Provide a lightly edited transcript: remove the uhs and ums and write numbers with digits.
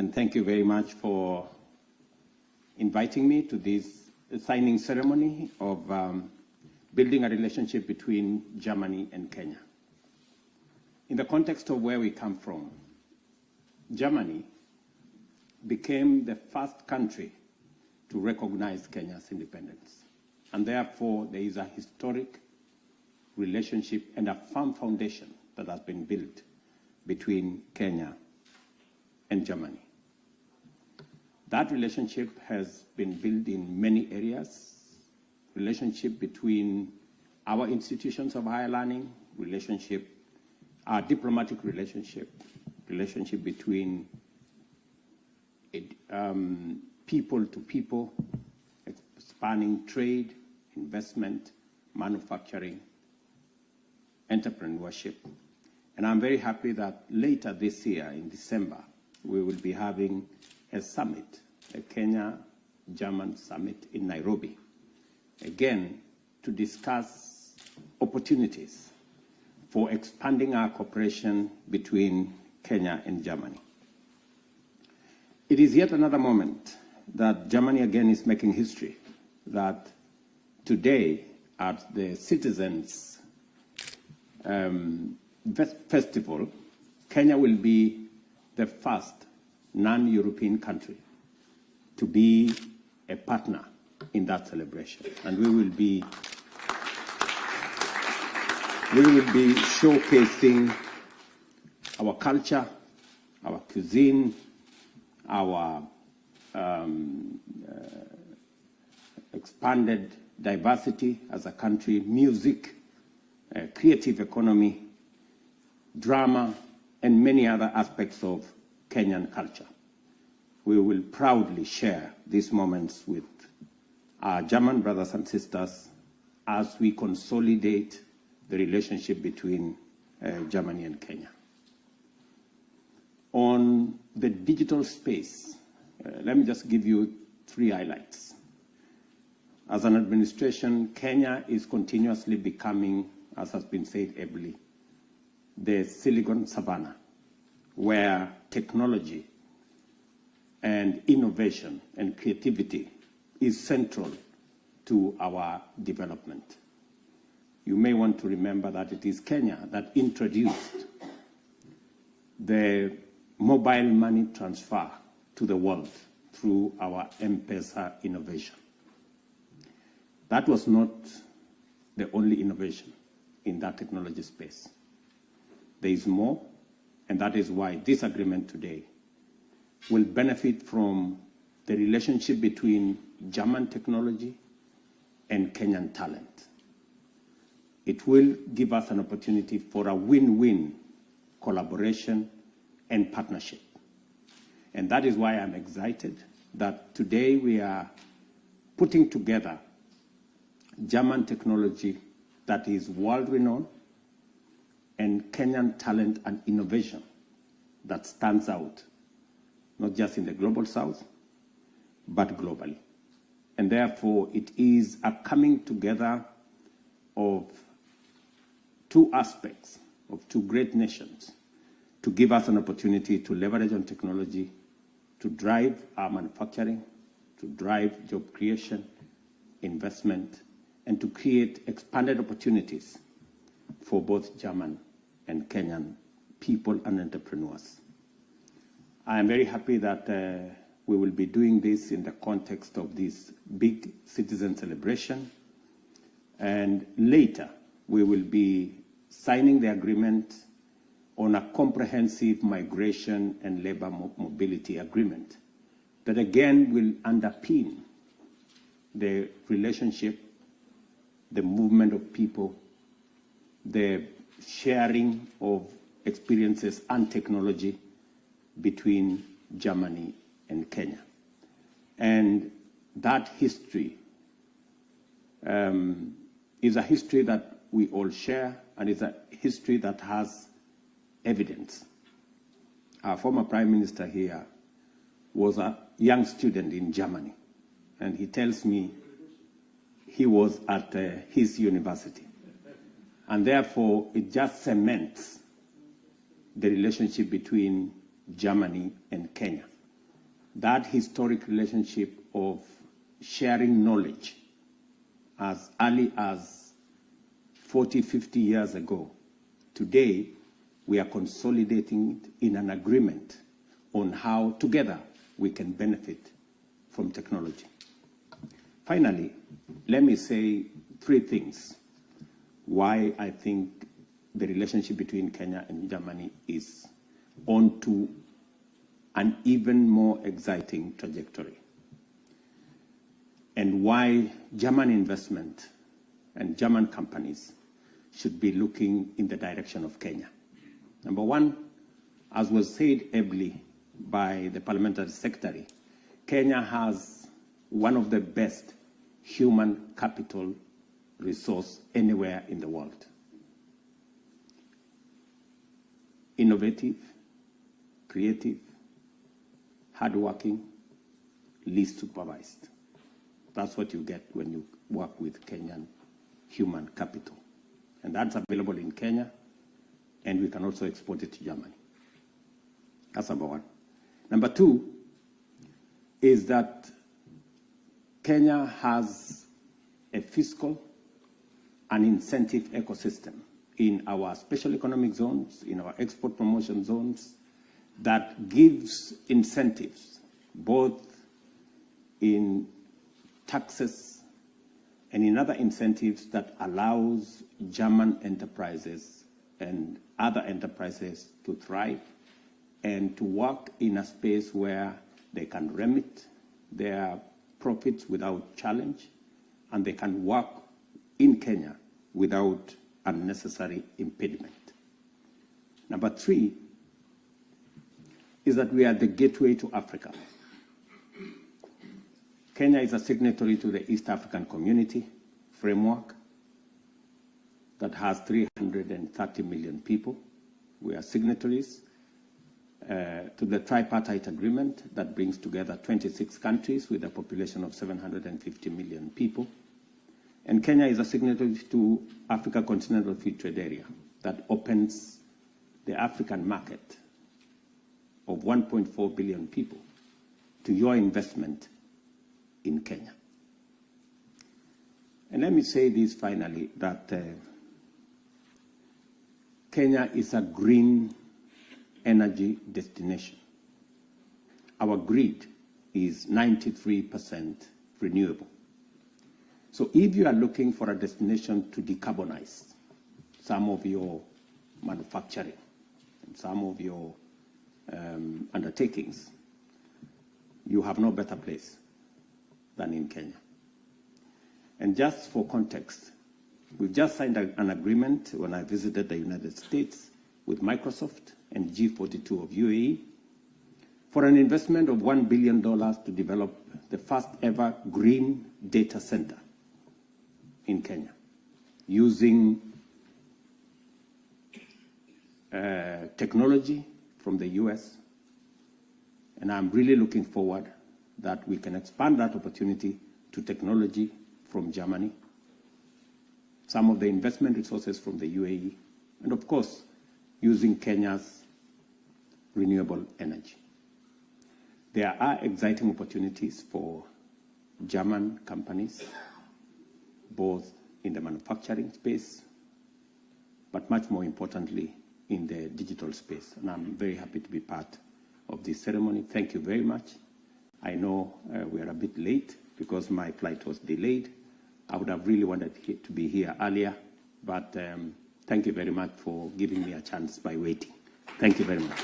and thank you very much for inviting me to this signing ceremony of building a relationship between Germany and Kenya. In the context of where we come from, Germany became the first country to recognize Kenya's independence. And therefore, there is a historic relationship and a firm foundation that has been built between Kenya and Germany. That relationship has been built in many areas: relationship between our institutions of higher learning, our diplomatic relationship between people to people, spanning trade, investment, manufacturing, entrepreneurship. And I'm very happy that later this year, in December, we will be having a summit, a Kenya-German summit in Nairobi, again, to discuss opportunities for expanding our cooperation between Kenya and Germany. It is yet another moment that Germany again is making history, that today at the Citizens Festival, Kenya will be the first non-European country to be a partner in that celebration. And we will be showcasing our culture, our cuisine, our expanded diversity as a country, music, creative economy, drama, and many other aspects of Kenyan culture. We will proudly share these moments with our German brothers and sisters as we consolidate the relationship between Germany and Kenya. On the digital space, let me just give you 3 highlights. As an administration, Kenya is continuously becoming, as has been said ably, the Silicon Savannah, where technology and innovation and creativity is central to our development. You may want to remember that it is Kenya that introduced the mobile money transfer to the world through our M-Pesa innovation. That was not the only innovation in that technology space. There is more, and that is why this agreement today will benefit from the relationship between German technology and Kenyan talent. It will give us an opportunity for a win-win collaboration and partnership. And that is why I'm excited that today we are putting together German technology that is world-renowned and Kenyan talent and innovation that stands out, not just in the global south, but globally. And therefore, it is a coming together of 2 aspects of 2 great nations to give us an opportunity to leverage on technology, to drive our manufacturing, to drive job creation, investment, and to create expanded opportunities for both German and Kenyan people and entrepreneurs. I am very happy that we will be doing this in the context of this big citizen celebration. And later, we will be signing the agreement on a comprehensive migration and labor mobility agreement that again will underpin the relationship, the movement of people, the sharing of experiences and technology between Germany and Kenya. And that history is a history that we all share, and is a history that has evidence. Our former Prime Minister here was a young student in Germany, and he tells me he was at his university. And therefore, it just cements the relationship between Germany and Kenya. that historic relationship of sharing knowledge as early as 40, 50 years ago, today we are consolidating it in an agreement on how together we can benefit from technology. Finally, let me say three things why I think the relationship between Kenya and Germany is on to an even more exciting trajectory, and why German investment and German companies should be looking in the direction of Kenya. Number one, as was said ably by the parliamentary secretary, Kenya has one of the best human capital resource anywhere in the world. Innovative, creative, hardworking, least supervised. That's what you get when you work with Kenyan human capital. And that's available in Kenya, and we can also export it to Germany. That's number one. Number two is that Kenya has a fiscal and incentive ecosystem in our special economic zones, in our export promotion zones, that gives incentives, both in taxes and in other incentives that allows German enterprises and other enterprises to thrive and to work in a space where they can remit their profits without challenge, and they can work in Kenya without unnecessary impediment. Number three is that we are the gateway to Africa. Kenya is a signatory to the East African Community Framework that has 330 million people. We are signatories to the tripartite agreement that brings together 26 countries with a population of 750 million people. And Kenya is a signatory to Africa Continental Free Trade Area that opens the African market of 1.4 billion people to your investment in Kenya. And let me say this finally, that Kenya is a green energy destination. Our grid is 93% renewable. So if you are looking for a destination to decarbonize some of your manufacturing and some of your undertakings, you have no better place than in Kenya. And just for context, we've just signed an agreement when I visited the United States with Microsoft and G42 of UAE for an investment of $1 billion to develop the first ever green data center in Kenya using technology from the US. And I'm really looking forward that we can expand that opportunity to technology from Germany, some of the investment resources from the UAE, and of course, using Kenya's renewable energy. There are exciting opportunities for German companies, both in the manufacturing space, but much more importantly, in the digital space. And I'm very happy to be part of this ceremony. Thank you very much. I know we are a bit late because my flight was delayed. I would have really wanted to be here earlier, but thank you very much for giving me a chance by waiting. Thank you very much.